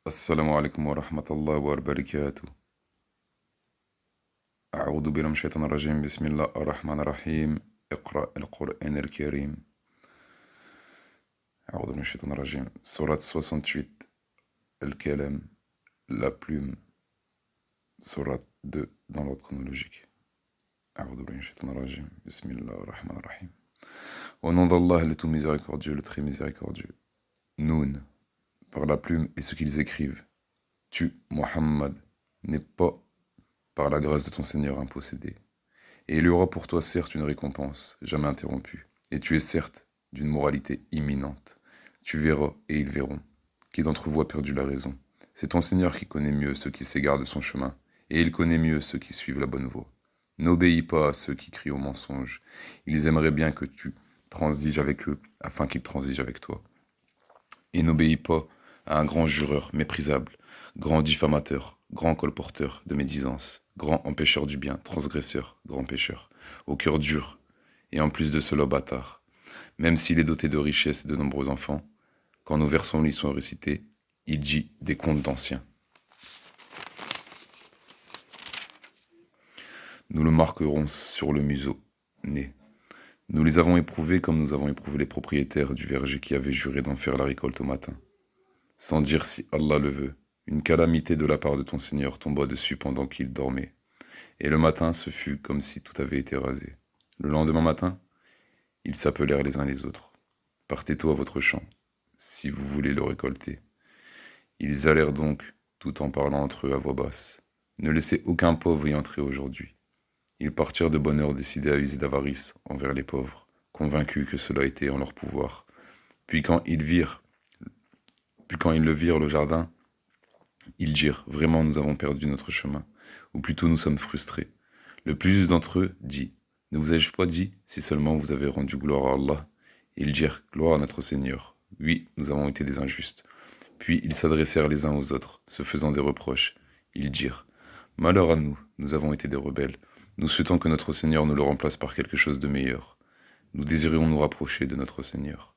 السلام عليكم ورحمة الله وبركاته. أعوذ بالله من الشيطان الرجيم. بسم الله الرحمن الرحيم. اقرأ القرآن الكريم. أعوذ من الشيطان الرجيم. Sourate 68. الكلام, la plume. Sourate 2 dans l'ordre chronologique. أعوذ بالله من الشيطان الرجيم. بسم الله الرحمن الرحيم. Au nom d'Allah, le tout miséricordieux, le très miséricordieux. Noun, par la plume et ce qu'ils écrivent. Tu, Muhammad, n'es pas par la grâce de ton Seigneur impossédé. Et il y aura pour toi certes une récompense, jamais interrompue, et tu es certes d'une moralité imminente. Tu verras, et ils verront, qui d'entre vous a perdu la raison. C'est ton Seigneur qui connaît mieux ceux qui s'égarent de son chemin, et il connaît mieux ceux qui suivent la bonne voie. N'obéis pas à ceux qui crient au mensonge. Ils aimeraient bien que tu transiges avec eux, afin qu'ils transigent avec toi. Et n'obéis pas à un grand jureur méprisable, grand diffamateur, grand colporteur de médisance, grand empêcheur du bien, transgresseur, grand pécheur, au cœur dur, et en plus de cela bâtard. Même s'il est doté de richesses et de nombreux enfants, quand nos versants lui sont récités, il dit des contes d'anciens. Nous le marquerons sur le museau, né. Nous les avons éprouvés comme nous avons éprouvé les propriétaires du verger qui avaient juré d'en faire la récolte au matin. Sans dire si Allah le veut, une calamité de la part de ton Seigneur tomba dessus pendant qu'il dormait. Et le matin, ce fut comme si tout avait été rasé. Le lendemain matin, ils s'appelèrent les uns les autres. Partez tôt à votre champ, si vous voulez le récolter. Ils allèrent donc, tout en parlant entre eux à voix basse. Ne laissez aucun pauvre y entrer aujourd'hui. Ils partirent de bonne heure décidés à user d'avarice envers les pauvres, convaincus que cela était en leur pouvoir. Puis quand ils le virent, le jardin, ils dirent, vraiment nous avons perdu notre chemin, ou plutôt nous sommes frustrés. Le plus juste d'entre eux dit, ne vous ai-je pas dit, si seulement vous avez rendu gloire à Allah? Ils dirent, gloire à notre Seigneur. Oui, nous avons été des injustes. Puis ils s'adressèrent les uns aux autres, se faisant des reproches. Ils dirent, malheur à nous, nous avons été des rebelles. Nous souhaitons que notre Seigneur nous le remplace par quelque chose de meilleur. Nous désirions nous rapprocher de notre Seigneur.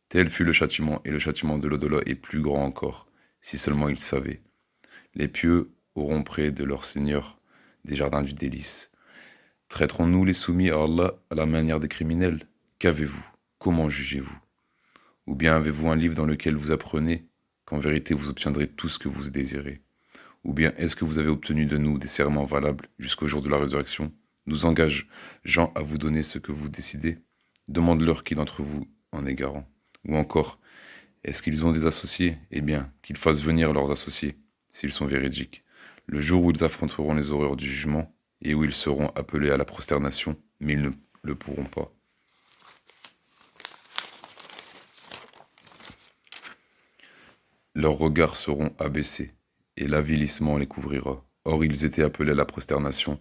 Tel fut le châtiment, et le châtiment de l'au-delà est plus grand encore, si seulement ils savaient. Les pieux auront près de leur Seigneur des jardins du délice. Traiterons-nous les soumis à Allah à la manière des criminels? Qu'avez-vous? Comment jugez-vous? Ou bien avez-vous un livre dans lequel vous apprenez qu'en vérité vous obtiendrez tout ce que vous désirez? Ou bien est-ce que vous avez obtenu de nous des serments valables jusqu'au jour de la résurrection, nous engageant à vous donner ce que vous décidez? Demande-leur qui d'entre vous en est garant. Ou encore, est-ce qu'ils ont des associés? Eh bien, qu'ils fassent venir leurs associés, s'ils sont véridiques, le jour où ils affronteront les horreurs du jugement et où ils seront appelés à la prosternation, mais ils ne le pourront pas. Leurs regards seront abaissés, et l'avilissement les couvrira. Or ils étaient appelés à la prosternation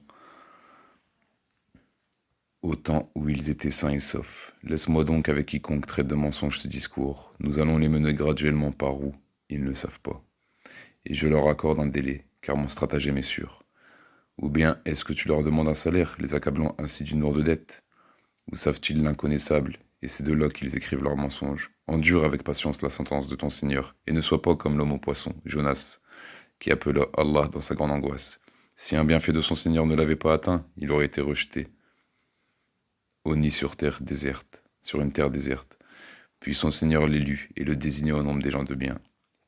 au temps où ils étaient sains et saufs. Laisse-moi donc avec quiconque traite de mensonge ce discours. Nous allons les mener graduellement par où ils ne savent pas. Et je leur accorde un délai, car mon stratagème est sûr. Ou bien est-ce que tu leur demandes un salaire, les accablant ainsi d'une lourde dette? Ou savent-ils l'inconnaissable, et c'est de là qu'ils écrivent leurs mensonges? Endure avec patience la sentence de ton Seigneur, et ne sois pas comme l'homme au poisson, Jonas, qui appela Allah dans sa grande angoisse. Si un bienfait de son Seigneur ne l'avait pas atteint, il aurait été rejeté au nid sur une terre déserte. Puis son Seigneur l'élut et le désigna au nombre des gens de bien.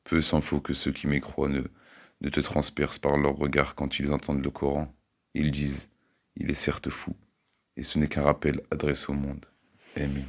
Peu s'en faut que ceux qui mécroient ne te transpercent par leurs regards quand ils entendent le Coran. Ils disent, il est certes fou, et ce n'est qu'un rappel adressé au monde. Amen.